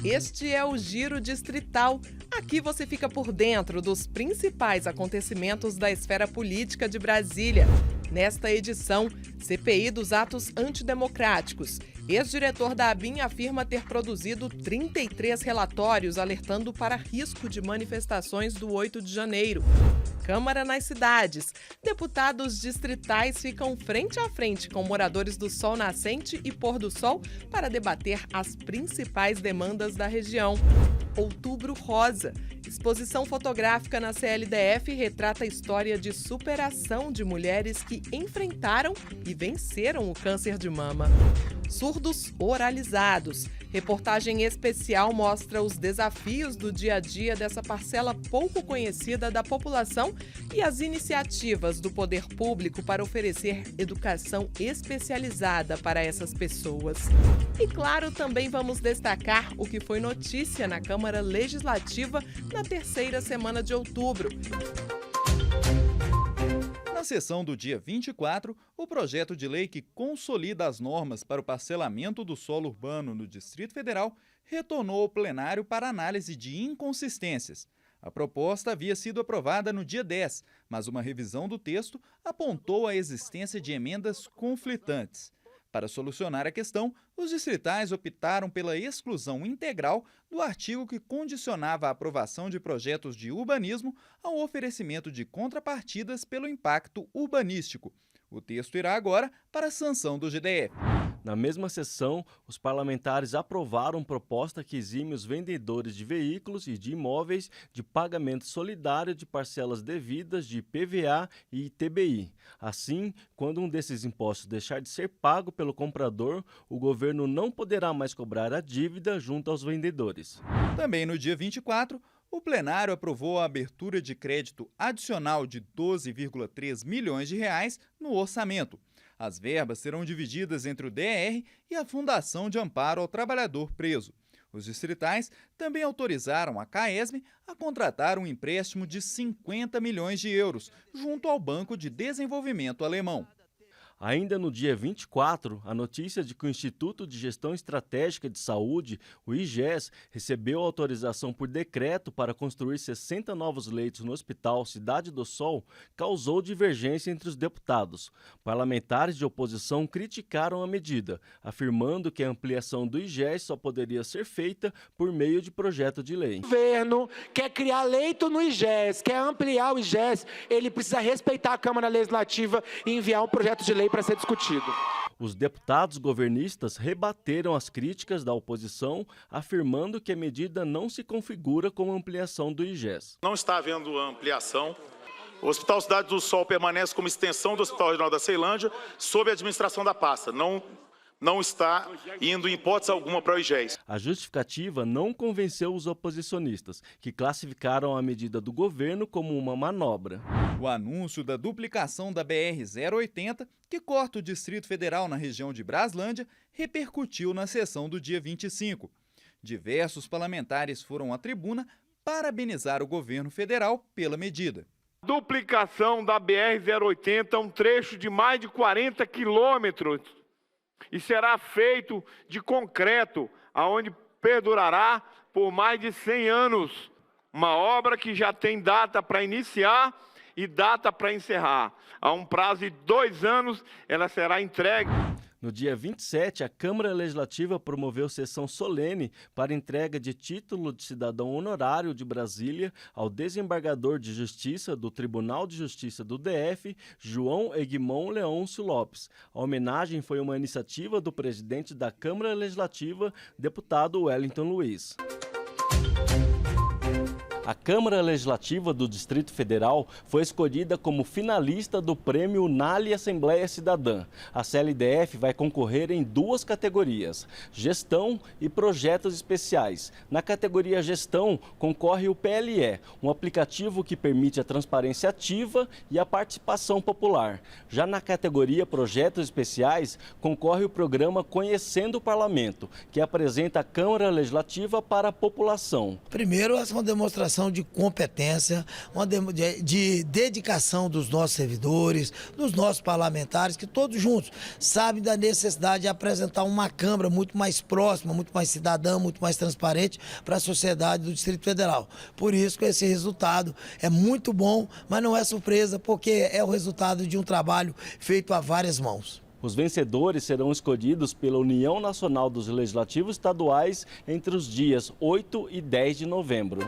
Este é o Giro Distrital. Aqui você fica por dentro dos principais acontecimentos da esfera política de Brasília. Nesta edição, CPI dos atos antidemocráticos. Ex-diretor da ABIN afirma ter produzido 33 relatórios alertando para risco de manifestações do 8 de janeiro. Câmara nas cidades. Deputados distritais ficam frente a frente com moradores do Sol Nascente e Pôr do Sol para debater as principais demandas da região. Outubro Rosa. Exposição fotográfica na CLDF retrata a história de superação de mulheres que enfrentaram e venceram o câncer de mama. Surdos oralizados. Reportagem especial mostra os desafios do dia a dia dessa parcela pouco conhecida da população e as iniciativas do poder público para oferecer educação especializada para essas pessoas. E claro, também vamos destacar o que foi notícia na Câmara Legislativa na terceira semana de outubro. Na sessão do dia 24, o projeto de lei que consolida as normas para o parcelamento do solo urbano no Distrito Federal retornou ao plenário para análise de inconsistências. A proposta havia sido aprovada no dia 10, mas uma revisão do texto apontou a existência de emendas conflitantes. Para solucionar a questão, os distritais optaram pela exclusão integral do artigo que condicionava a aprovação de projetos de urbanismo ao oferecimento de contrapartidas pelo impacto urbanístico. O texto irá agora para a sanção do GDF. Na mesma sessão, os parlamentares aprovaram proposta que exime os vendedores de veículos e de imóveis de pagamento solidário de parcelas devidas de IPVA e ITBI. Assim, quando um desses impostos deixar de ser pago pelo comprador, o governo não poderá mais cobrar a dívida junto aos vendedores. Também no dia 24, o plenário aprovou a abertura de crédito adicional de 12,3 milhões de reais no orçamento. As verbas serão divididas entre o DR e a Fundação de Amparo ao Trabalhador Preso. Os distritais também autorizaram a CAESM a contratar um empréstimo de 50 milhões de euros junto ao Banco de Desenvolvimento Alemão. Ainda no dia 24, a notícia de que o Instituto de Gestão Estratégica de Saúde, o IGES, recebeu autorização por decreto para construir 60 novos leitos no Hospital Cidade do Sol causou divergência entre os deputados. Parlamentares de oposição criticaram a medida, afirmando que a ampliação do IGES só poderia ser feita por meio de projeto de lei. O governo quer criar leito no IGES, quer ampliar o IGES, ele precisa respeitar a Câmara Legislativa e enviar um projeto de lei para ser discutido. Os deputados governistas rebateram as críticas da oposição, afirmando que a medida não se configura como ampliação do IGES. Não está havendo ampliação. O Hospital Cidade do Sol permanece como extensão do Hospital Regional da Ceilândia, sob a administração da pasta. Não está indo em hipótese alguma para o IGES. A justificativa não convenceu os oposicionistas, que classificaram a medida do governo como uma manobra. O anúncio da duplicação da BR-080, que corta o Distrito Federal na região de Braslândia, repercutiu na sessão do dia 25. Diversos parlamentares foram à tribuna parabenizar o governo federal pela medida. Duplicação da BR-080 é um trecho de mais de 40 quilômetros e será feito de concreto, aonde perdurará por mais de 100 anos. Uma obra que já tem data para iniciar e data para encerrar. Há um prazo de 2 anos, ela será entregue. No dia 27, a Câmara Legislativa promoveu sessão solene para entrega de título de cidadão honorário de Brasília ao desembargador de Justiça do Tribunal de Justiça do DF, João Egmon Leôncio Lopes. A homenagem foi uma iniciativa do presidente da Câmara Legislativa, deputado Wellington Luiz. A Câmara Legislativa do Distrito Federal foi escolhida como finalista do prêmio Nali Assembleia Cidadã. A CLDF vai concorrer em 2 categorias, Gestão e Projetos Especiais. Na categoria Gestão, concorre o PLE, um aplicativo que permite a transparência ativa e a participação popular. Já na categoria Projetos Especiais, concorre o programa Conhecendo o Parlamento, que apresenta a Câmara Legislativa para a população. Primeiro, essa é uma demonstração demonstração de competência, de dedicação dos nossos servidores, dos nossos parlamentares, que todos juntos sabem da necessidade de apresentar uma Câmara muito mais próxima, muito mais cidadã, muito mais transparente para a sociedade do Distrito Federal. Por isso que esse resultado é muito bom, mas não é surpresa, porque é o resultado de um trabalho feito a várias mãos. Os vencedores serão escolhidos pela União Nacional dos Legislativos Estaduais entre os dias 8 e 10 de novembro.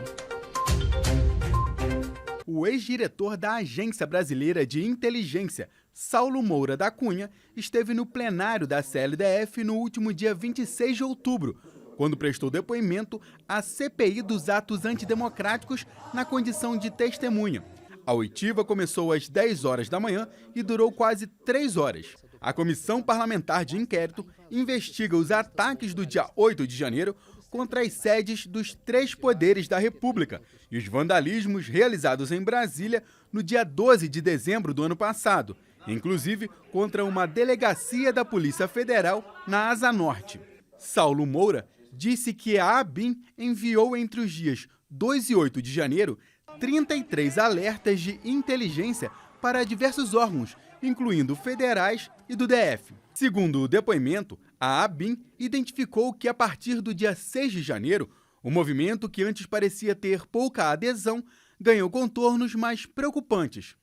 O ex-diretor da Agência Brasileira de Inteligência, Saulo Moura da Cunha, esteve no plenário da CLDF no último dia 26 de outubro, quando prestou depoimento à CPI dos atos antidemocráticos na condição de testemunha. A oitiva começou às 10 horas da manhã e durou quase 3 horas. A Comissão Parlamentar de Inquérito investiga os ataques do dia 8 de janeiro contra as sedes dos 3 poderes da República e os vandalismos realizados em Brasília no dia 12 de dezembro do ano passado, inclusive contra uma delegacia da Polícia Federal na Asa Norte. Saulo Moura disse que a ABIN enviou entre os dias 2 e 8 de janeiro 33 alertas de inteligência para diversos órgãos, incluindo federais e do DF. Segundo o depoimento, a ABIN identificou que a partir do dia 6 de janeiro, o movimento que antes parecia ter pouca adesão ganhou contornos mais preocupantes.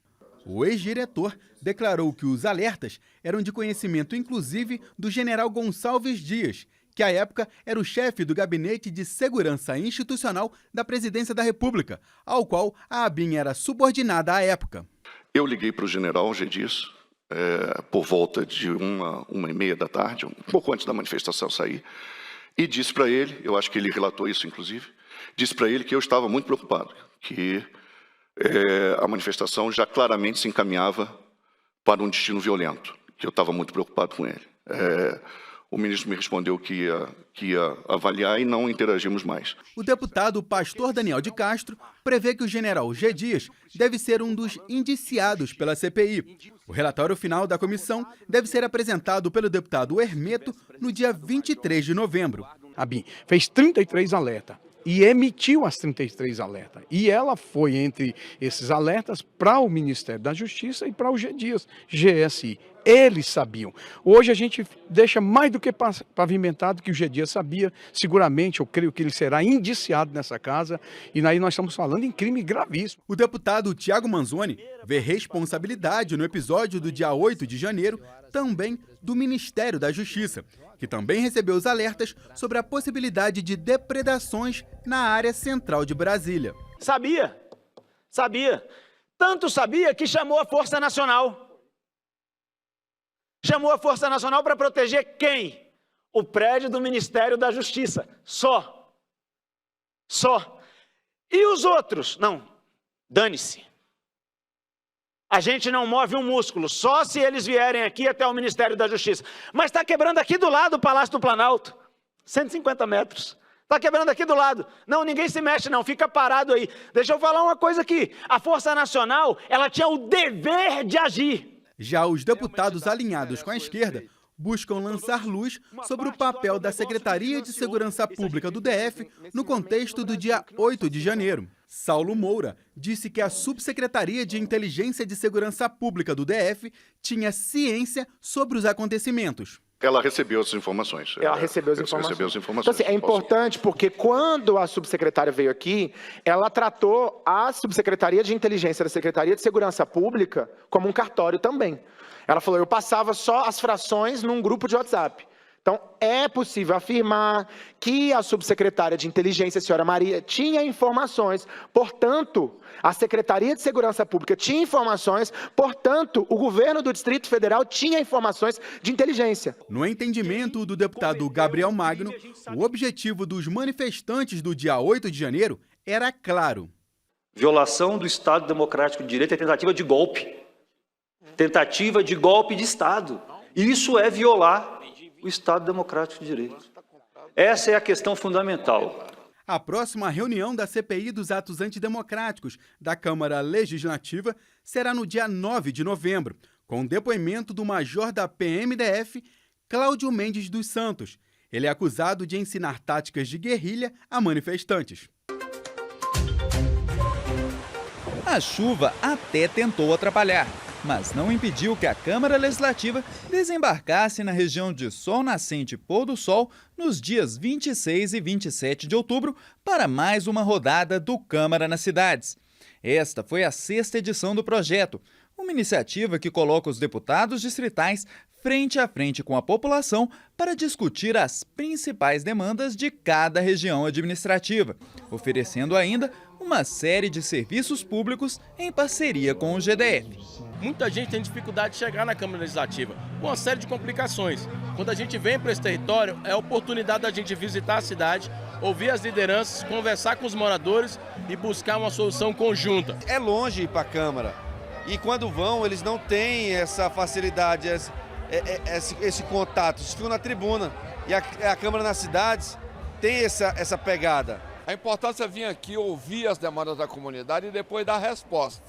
O ex-diretor declarou que os alertas eram de conhecimento inclusive do general Gonçalves Dias, que à época era o chefe do Gabinete de Segurança Institucional da Presidência da República, ao qual a ABIN era subordinada à época. Eu liguei para o general G. Dias, por volta de 1h30 da tarde, um pouco antes da manifestação sair, e disse para ele, eu acho que ele relatou isso inclusive, disse para ele que eu estava muito preocupado, que a manifestação já claramente se encaminhava para um destino violento, que eu estava muito preocupado com ele. O ministro me respondeu que ia avaliar e não interagimos mais. O deputado Pastor Daniel de Castro prevê que o general G. Dias deve ser um dos indiciados pela CPI. O relatório final da comissão deve ser apresentado pelo deputado Hermeto no dia 23 de novembro. A BIM fez 33 alertas e emitiu as 33 alertas. E ela foi entre esses alertas para o Ministério da Justiça e para o G. Dias, GSI. Eles sabiam. Hoje a gente deixa mais do que pavimentado que o G. Dias sabia. Seguramente, eu creio que ele será indiciado nessa casa. E aí nós estamos falando em crime gravíssimo. O deputado Tiago Manzoni vê responsabilidade no episódio do dia 8 de janeiro, também do Ministério da Justiça, que também recebeu os alertas sobre a possibilidade de depredações na área central de Brasília. Sabia. Tanto sabia que chamou a Força Nacional. Chamou a Força Nacional para proteger quem? O prédio do Ministério da Justiça. Só. E os outros? Não, dane-se. A gente não move um músculo, só se eles vierem aqui até o Ministério da Justiça. Mas está quebrando aqui do lado o Palácio do Planalto. 150 metros. Está quebrando aqui do lado. Não, ninguém se mexe não, fica parado aí. Deixa eu falar uma coisa aqui. A Força Nacional, ela tinha o dever de agir. Já os deputados alinhados com a esquerda buscam lançar luz sobre o papel da Secretaria de Segurança Pública do DF no contexto do dia 8 de janeiro. Saulo Moura disse que a Subsecretaria de Inteligência de Segurança Pública do DF tinha ciência sobre os acontecimentos. Ela recebeu as informações. Ela recebeu as informações. Então, assim, é importante porque quando a subsecretária veio aqui, ela tratou a Subsecretaria de Inteligência da Secretaria de Segurança Pública como um cartório também. Ela falou, eu passava só as frações num grupo de WhatsApp. Então, é possível afirmar que a subsecretária de Inteligência, a senhora Maria, tinha informações, portanto, a Secretaria de Segurança Pública tinha informações, portanto, o governo do Distrito Federal tinha informações de inteligência. No entendimento do deputado Gabriel Magno, o objetivo dos manifestantes do dia 8 de janeiro era claro. Violação do Estado Democrático de Direito é tentativa de golpe. Tentativa de golpe de Estado. Isso é violar o Estado Democrático de Direito. Essa é a questão fundamental. A próxima reunião da CPI dos atos antidemocráticos da Câmara Legislativa será no dia 9 de novembro, com depoimento do major da PMDF, Cláudio Mendes dos Santos. Ele é acusado de ensinar táticas de guerrilha a manifestantes. A chuva até tentou atrapalhar, mas não impediu que a Câmara Legislativa desembarcasse na região de Sol Nascente e Pôr do Sol nos dias 26 e 27 de outubro para mais uma rodada do Câmara nas Cidades. Esta foi a 6ª edição do projeto, uma iniciativa que coloca os deputados distritais frente a frente com a população para discutir as principais demandas de cada região administrativa, oferecendo ainda uma série de serviços públicos em parceria com o GDF. Muita gente tem dificuldade de chegar na Câmara Legislativa, com uma série de complicações. Quando a gente vem para esse território, é a oportunidade da gente visitar a cidade, ouvir as lideranças, conversar com os moradores e buscar uma solução conjunta. É longe ir para a Câmara e quando vão eles não têm essa facilidade, esse contato, eles ficam na tribuna. E a Câmara nas Cidades tem essa pegada. A importância é vir aqui ouvir as demandas da comunidade e depois dar resposta.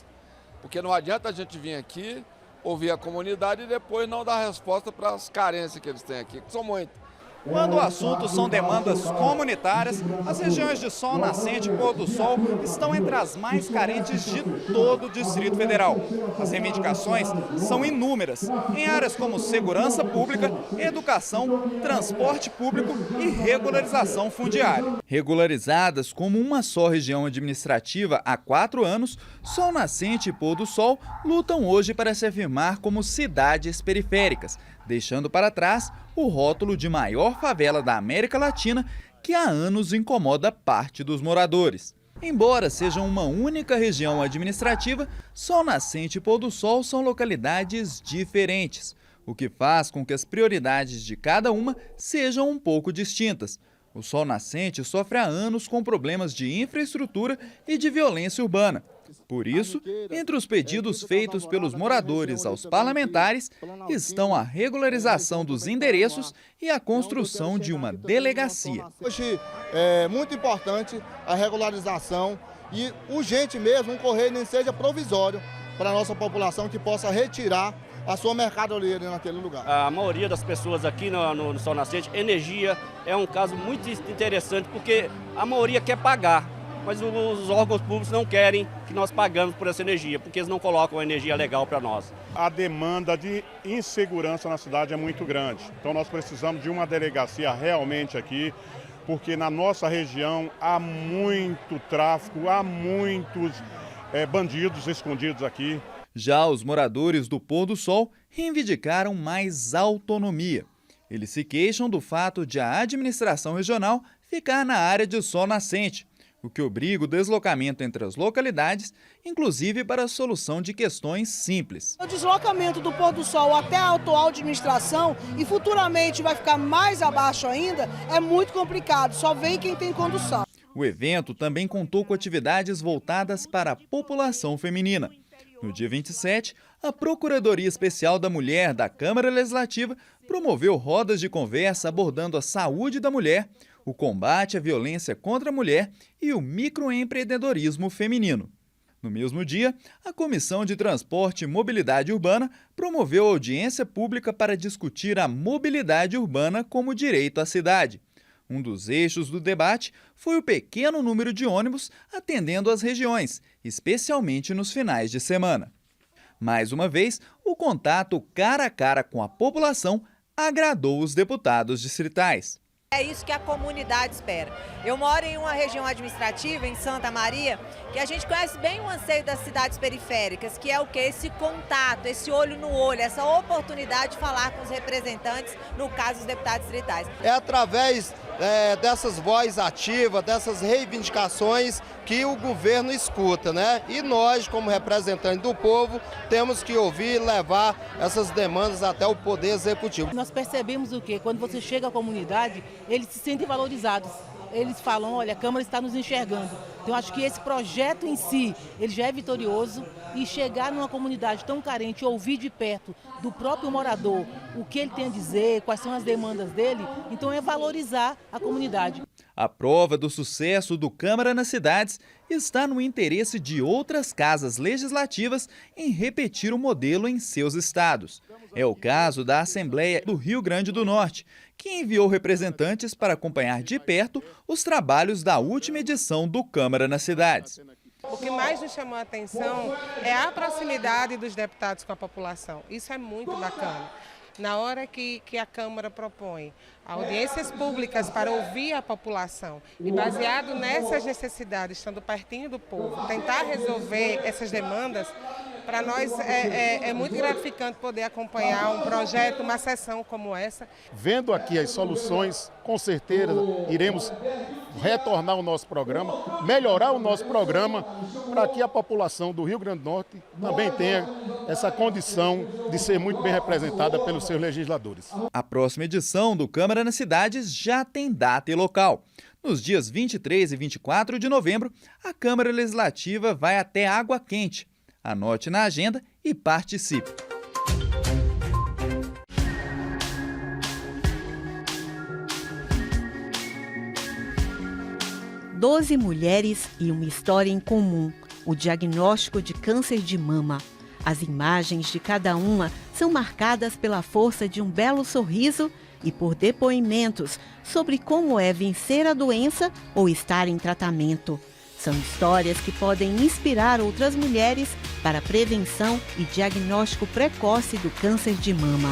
Porque não adianta a gente vir aqui, ouvir a comunidade e depois não dar resposta para as carências que eles têm aqui, que são muitas. Quando o assunto são demandas comunitárias, as regiões de Sol Nascente e Pôr do Sol estão entre as mais carentes de todo o Distrito Federal. As reivindicações são inúmeras, em áreas como segurança pública, educação, transporte público e regularização fundiária. Regularizadas como uma só região administrativa há 4 anos, Sol Nascente e Pôr do Sol lutam hoje para se afirmar como cidades periféricas, deixando para trás o rótulo de maior favela da América Latina, que há anos incomoda parte dos moradores. Embora sejam uma única região administrativa, Sol Nascente e Pôr do Sol são localidades diferentes, o que faz com que as prioridades de cada uma sejam um pouco distintas. O Sol Nascente sofre há anos com problemas de infraestrutura e de violência urbana. Por isso, entre os pedidos feitos pelos moradores aos parlamentares estão a regularização dos endereços e a construção de uma delegacia. Hoje é muito importante a regularização e urgente mesmo um correio nem seja provisório para a nossa população que possa retirar a sua mercadoria naquele lugar. A maioria das pessoas aqui no Sol Nascente, energia é um caso muito interessante porque a maioria quer pagar. Mas os órgãos públicos não querem que nós pagamos por essa energia, porque eles não colocam energia legal para nós. A demanda de insegurança na cidade é muito grande. Então nós precisamos de uma delegacia realmente aqui, porque na nossa região há muito tráfico, há muitos bandidos escondidos aqui. Já os moradores do Pôr do Sol reivindicaram mais autonomia. Eles se queixam do fato de a administração regional ficar na área de Sol Nascente, o que obriga o deslocamento entre as localidades, inclusive para a solução de questões simples. O deslocamento do Pôr do Sol até a atual administração, e futuramente vai ficar mais abaixo ainda, é muito complicado, só vem quem tem condução. O evento também contou com atividades voltadas para a população feminina. No dia 27, a Procuradoria Especial da Mulher da Câmara Legislativa promoveu rodas de conversa abordando a saúde da mulher, o combate à violência contra a mulher e o microempreendedorismo feminino. No mesmo dia, a Comissão de Transporte e Mobilidade Urbana promoveu audiência pública para discutir a mobilidade urbana como direito à cidade. Um dos eixos do debate foi o pequeno número de ônibus atendendo às regiões, especialmente nos finais de semana. Mais uma vez, o contato cara a cara com a população agradou os deputados distritais. É isso que a comunidade espera. Eu moro em uma região administrativa, em Santa Maria, que a gente conhece bem o anseio das cidades periféricas, que é o quê? Esse contato, esse olho no olho, essa oportunidade de falar com os representantes, no caso os deputados distritais. É através dessas vozes ativas, dessas reivindicações que o governo escuta, né? E nós, como representantes do povo, temos que ouvir e levar essas demandas até o Poder Executivo. Nós percebemos o quê? Quando você chega à comunidade, eles se sentem valorizados. Eles falam, olha, a Câmara está nos enxergando. Então, acho que esse projeto em si, ele já é vitorioso e chegar numa comunidade tão carente, ouvir de perto do próprio morador o que ele tem a dizer, quais são as demandas dele, então é valorizar a comunidade. A prova do sucesso do Câmara nas Cidades está no interesse de outras casas legislativas em repetir o modelo em seus estados. É o caso da Assembleia do Rio Grande do Norte, que enviou representantes para acompanhar de perto os trabalhos da última edição do Câmara nas Cidades. O que mais nos chamou a atenção é a proximidade dos deputados com a população. Isso é muito bacana. Na hora que a Câmara propõe audiências públicas para ouvir a população e, baseado nessas necessidades, estando pertinho do povo, tentar resolver essas demandas, para nós é muito gratificante poder acompanhar um projeto, uma sessão como essa. Vendo aqui as soluções, com certeza iremos retornar o nosso programa, melhorar o nosso programa, para que a população do Rio Grande do Norte também tenha essa condição de ser muito bem representada pelos seus legisladores. A próxima edição do Câmara nas Cidades já tem data e local. Nos dias 23 e 24 de novembro, a Câmara Legislativa vai até Água Quente. Anote na agenda e participe. Doze mulheres e uma história em comum, o diagnóstico de câncer de mama. As imagens de cada uma são marcadas pela força de um belo sorriso e por depoimentos sobre como é vencer a doença ou estar em tratamento. São histórias que podem inspirar outras mulheres para a prevenção e diagnóstico precoce do câncer de mama.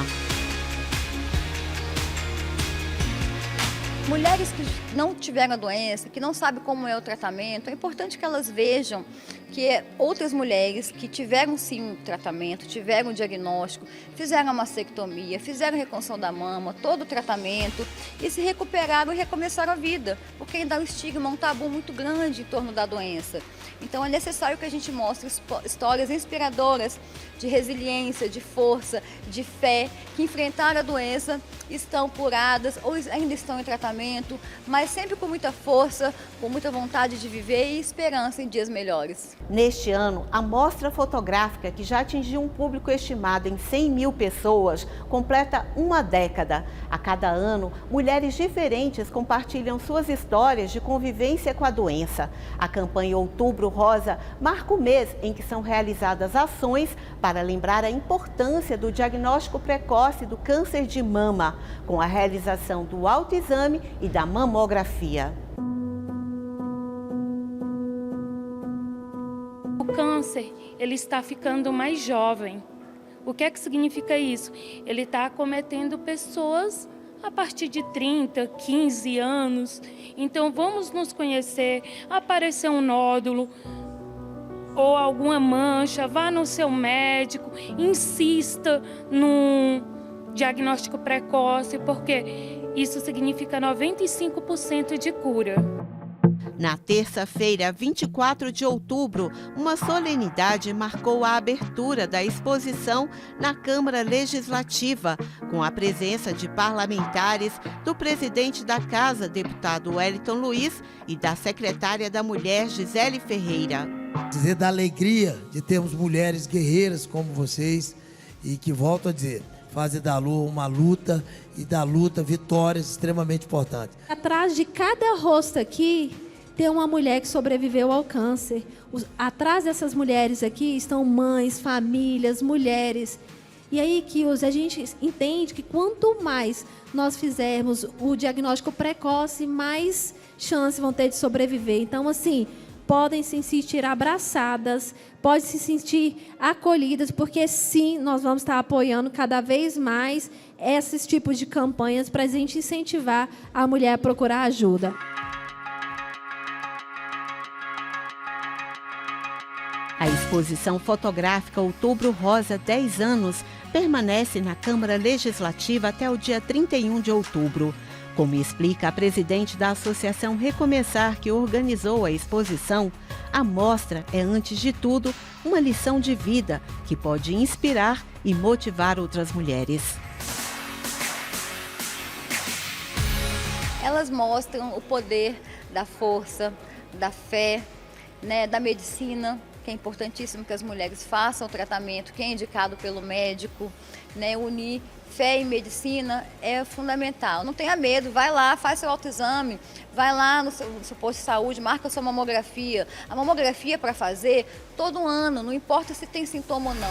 Mulheres que não tiveram a doença, que não sabem como é o tratamento, é importante que elas vejam que outras mulheres que tiveram sim um tratamento, tiveram um diagnóstico, fizeram a mastectomia, fizeram a reconstrução da mama, todo o tratamento e se recuperaram e recomeçaram a vida, porque ainda há um estigma, um tabu muito grande em torno da doença. Então é necessário que a gente mostre histórias inspiradoras de resiliência, de força, de fé, que enfrentaram a doença, estão curadas ou ainda estão em tratamento, mas sempre com muita força, com muita vontade de viver e esperança em dias melhores. Neste ano, a mostra fotográfica, que já atingiu um público estimado em 100 mil pessoas, completa uma década. A cada ano, mulheres diferentes compartilham suas histórias de convivência com a doença. A campanha Outubro Rosa marca o mês em que são realizadas ações para lembrar a importância do diagnóstico precoce do câncer de mama, com a realização do autoexame e da mamografia. O câncer, ele está ficando mais jovem. O que é que significa isso? Ele está acometendo pessoas a partir de 30, 15 anos. Então, vamos nos conhecer, aparecer um nódulo ou alguma mancha, vá no seu médico, insista num diagnóstico precoce, porque isso significa 95% de cura. Na terça-feira, 24 de outubro, uma solenidade marcou a abertura da exposição na Câmara Legislativa, com a presença de parlamentares, do presidente da Casa, deputado Wellington Luiz, e da secretária da Mulher, Gisele Ferreira. Dizer da alegria de termos mulheres guerreiras como vocês e que, volto a dizer, fazem da lua uma luta e da luta vitórias extremamente importantes. Atrás de cada rosto aqui tem uma mulher que sobreviveu ao câncer. Atrás dessas mulheres aqui estão mães, famílias, mulheres. E aí, Kills, a gente entende que quanto mais nós fizermos o diagnóstico precoce, mais chances vão ter de sobreviver. Então, assim, podem se sentir abraçadas, podem se sentir acolhidas, porque sim, nós vamos estar apoiando cada vez mais esses tipos de campanhas para a gente incentivar a mulher a procurar ajuda. A exposição fotográfica Outubro Rosa 10 anos permanece na Câmara Legislativa até o dia 31 de outubro. Como explica a presidente da Associação Recomeçar, que organizou a exposição, a mostra é, antes de tudo, uma lição de vida que pode inspirar e motivar outras mulheres. Elas mostram o poder da força, da fé, da medicina, que é importantíssimo que as mulheres façam o tratamento, que é indicado pelo médico, unir fé e medicina é fundamental. Não tenha medo, vai lá, faz seu autoexame, vai lá no seu posto de saúde, marca sua mamografia. A mamografia é para fazer todo ano, não importa se tem sintoma ou não.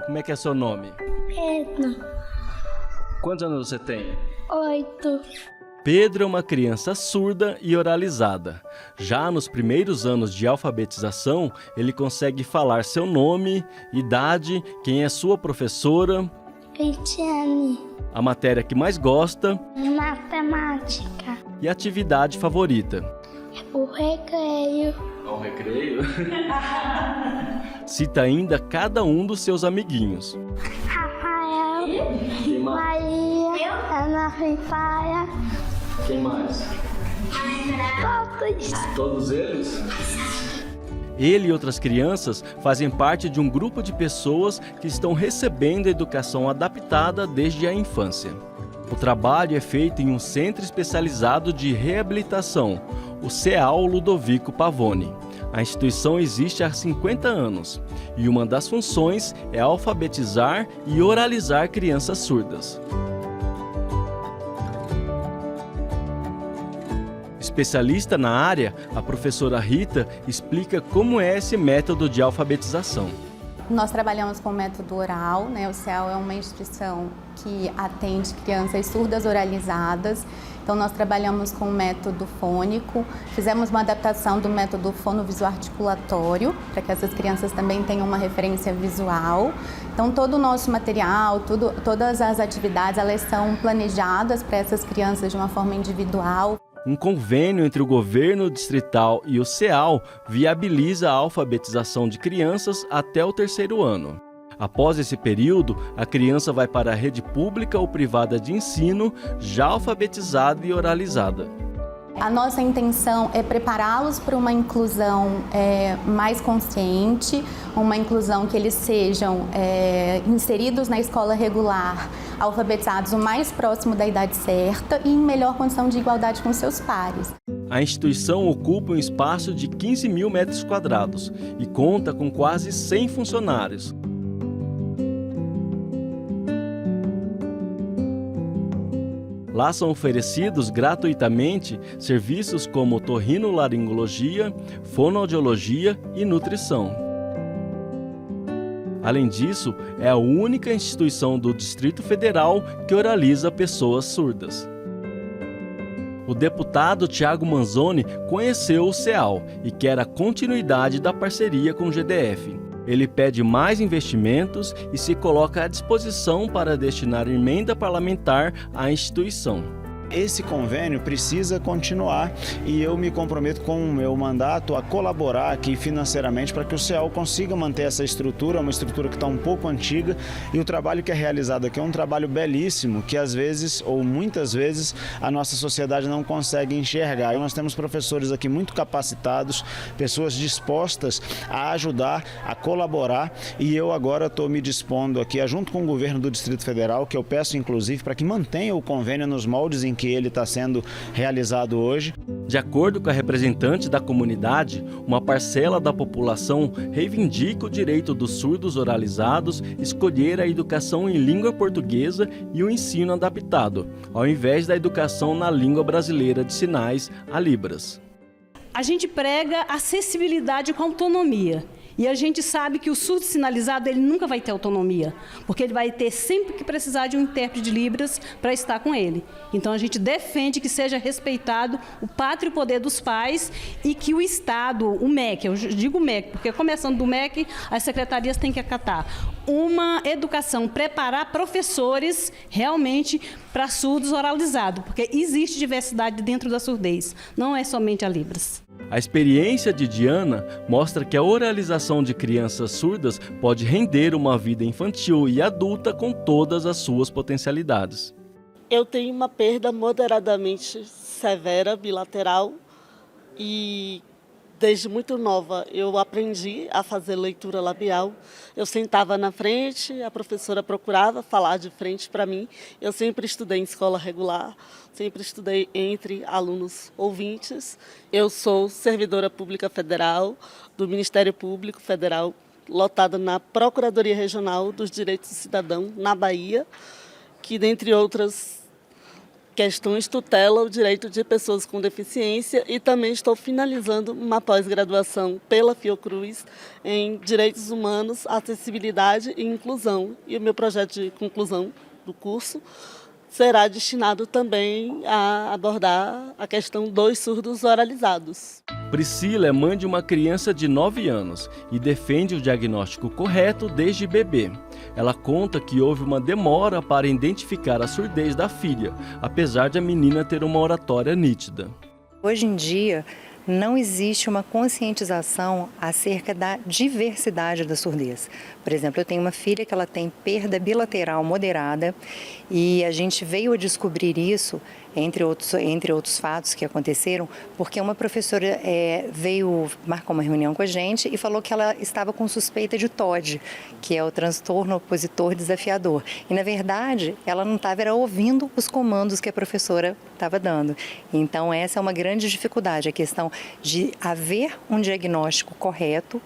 Como é que é seu nome? Edna. Quantos anos você tem? 8. Pedro é uma criança surda e oralizada. Já nos primeiros anos de alfabetização, ele consegue falar seu nome, idade, quem é sua professora, Cristiane. a matéria que mais gosta Matemática. e a atividade favorita. O recreio. Ao recreio? Cita ainda cada um dos seus amiguinhos. Rafael. Maria. Ana Rifária. Quem mais? Todos. Todos eles? Ele e outras crianças fazem parte de um grupo de pessoas que estão recebendo educação adaptada desde a infância. O trabalho é feito em um centro especializado de reabilitação, o CEAL Ludovico Pavone. A instituição existe há 50 anos e uma das funções é alfabetizar e oralizar crianças surdas. Especialista na área, a professora Rita explica como é esse método de alfabetização. Nós trabalhamos com o método oral, né? O CEAL é uma instituição que atende crianças surdas oralizadas. Então nós trabalhamos com o método fônico, fizemos uma adaptação do método fonovisuo-articulatório, para que essas crianças também tenham uma referência visual. Então todo o nosso material, todas as atividades, elas são planejadas para essas crianças de uma forma individual. Um convênio entre o governo distrital e o CEAL viabiliza a alfabetização de crianças até o 3º ano. Após esse período, a criança vai para a rede pública ou privada de ensino, já alfabetizada e oralizada. A nossa intenção é prepará-los para uma inclusão mais consciente, uma inclusão que eles sejam inseridos na escola regular, alfabetizados o mais próximo da idade certa e em melhor condição de igualdade com seus pares. A instituição ocupa um espaço de 15 mil metros quadrados e conta com quase 100 funcionários. Lá são oferecidos gratuitamente serviços como otorrinolaringologia, fonoaudiologia e nutrição. Além disso, é a única instituição do Distrito Federal que oraliza pessoas surdas. O deputado Thiago Manzoni conheceu o CEAL e quer a continuidade da parceria com o GDF. Ele pede mais investimentos e se coloca à disposição para destinar emenda parlamentar à instituição. Esse convênio precisa continuar e eu me comprometo com o meu mandato a colaborar aqui financeiramente para que o CEAL consiga manter essa estrutura, uma estrutura que está um pouco antiga, e o trabalho que é realizado aqui é um trabalho belíssimo que às vezes, ou muitas vezes, a nossa sociedade não consegue enxergar. E nós temos professores aqui muito capacitados, pessoas dispostas a ajudar, a colaborar, e eu agora estou me dispondo aqui, junto com o governo do Distrito Federal, que eu peço inclusive para que mantenha o convênio nos moldes em que ele está sendo realizado hoje. De acordo com a representante da comunidade, uma parcela da população reivindica o direito dos surdos oralizados escolher a educação em língua portuguesa e o ensino adaptado, ao invés da educação na língua brasileira de sinais, a Libras. A gente prega acessibilidade com autonomia. E a gente sabe que o surdo sinalizado ele nunca vai ter autonomia, porque ele vai ter sempre que precisar de um intérprete de Libras para estar com ele. Então a gente defende que seja respeitado o pátrio poder dos pais e que o Estado, o MEC, eu digo MEC, porque começando do MEC, as secretarias têm que acatar uma educação, preparar professores realmente para surdos oralizados, porque existe diversidade dentro da surdez, não é somente a Libras. A experiência de Diana mostra que a oralização de crianças surdas pode render uma vida infantil e adulta com todas as suas potencialidades. Eu tenho uma perda moderadamente severa, bilateral, e desde muito nova eu aprendi a fazer leitura labial. Eu sentava na frente, a professora procurava falar de frente para mim. Eu sempre estudei em escola regular, sempre estudei entre alunos ouvintes. Eu sou servidora pública federal do Ministério Público Federal, lotada na Procuradoria Regional dos Direitos do Cidadão, na Bahia, que, dentre outras questões, tutela o direito de pessoas com deficiência, e também estou finalizando uma pós-graduação pela Fiocruz em Direitos Humanos, Acessibilidade e Inclusão. E o meu projeto de conclusão do curso será destinado também a abordar a questão dos surdos oralizados. Priscila é mãe de uma criança de 9 anos e defende o diagnóstico correto desde bebê. Ela conta que houve uma demora para identificar a surdez da filha, apesar de a menina ter uma oratória nítida. Hoje em dia, não existe uma conscientização acerca da diversidade da surdez. Por exemplo, eu tenho uma filha que ela tem perda bilateral moderada e a gente veio a descobrir isso, entre outros fatos que aconteceram, porque uma professora marcou uma reunião com a gente e falou que ela estava com suspeita de TOD, que é o transtorno opositor desafiador. E, na verdade, ela não estava ouvindo os comandos que a professora estava dando. Então, essa é uma grande dificuldade, a questão de haver um diagnóstico correto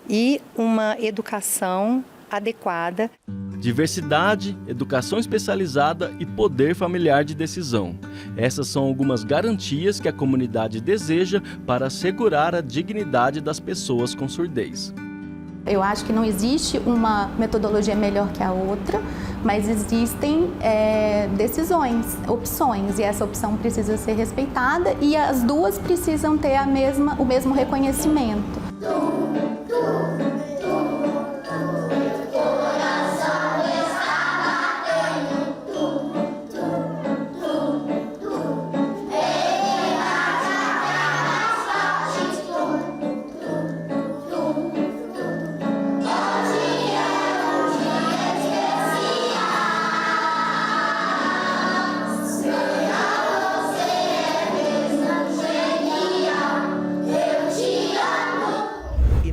e uma educação adequada. Diversidade, educação especializada e poder familiar de decisão. Essas são algumas garantias que a comunidade deseja para assegurar a dignidade das pessoas com surdez. Eu acho que não existe uma metodologia melhor que a outra, mas existem decisões, opções, e essa opção precisa ser respeitada e as duas precisam ter o mesmo reconhecimento.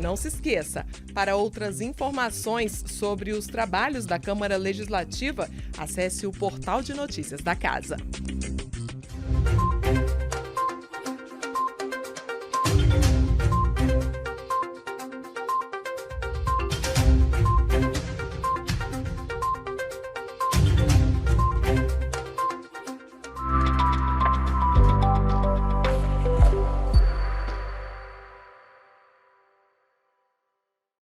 Não se esqueça, para outras informações sobre os trabalhos da Câmara Legislativa, acesse o portal de notícias da Casa.